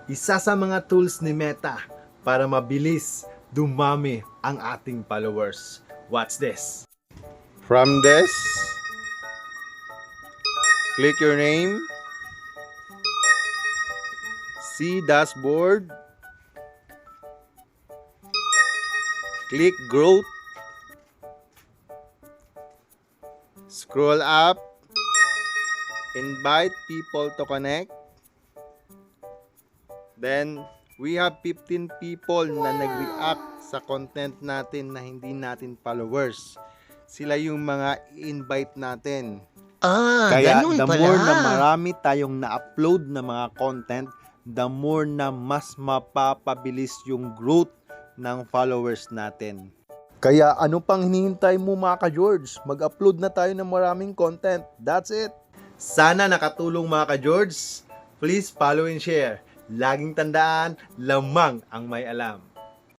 isa sa mga tools ni Meta para mabilis dumami ang ating followers. Watch this. From this, click your name, see dashboard, click growth, scroll up, invite people to connect. Then, we have 15 people na nag-react sa content natin na hindi natin followers. Sila yung mga invite natin. Kaya Ganun the pala. more na marami tayong na-upload na mga content, the more na mas mapapabilis yung growth ng followers natin. Kaya ano pang hinihintay mo mga ka-George? Mag-upload na tayo ng maraming content. That's it! Sana nakatulong mga ka-George. Please follow and share. Laging tandaan, lamang ang may alam.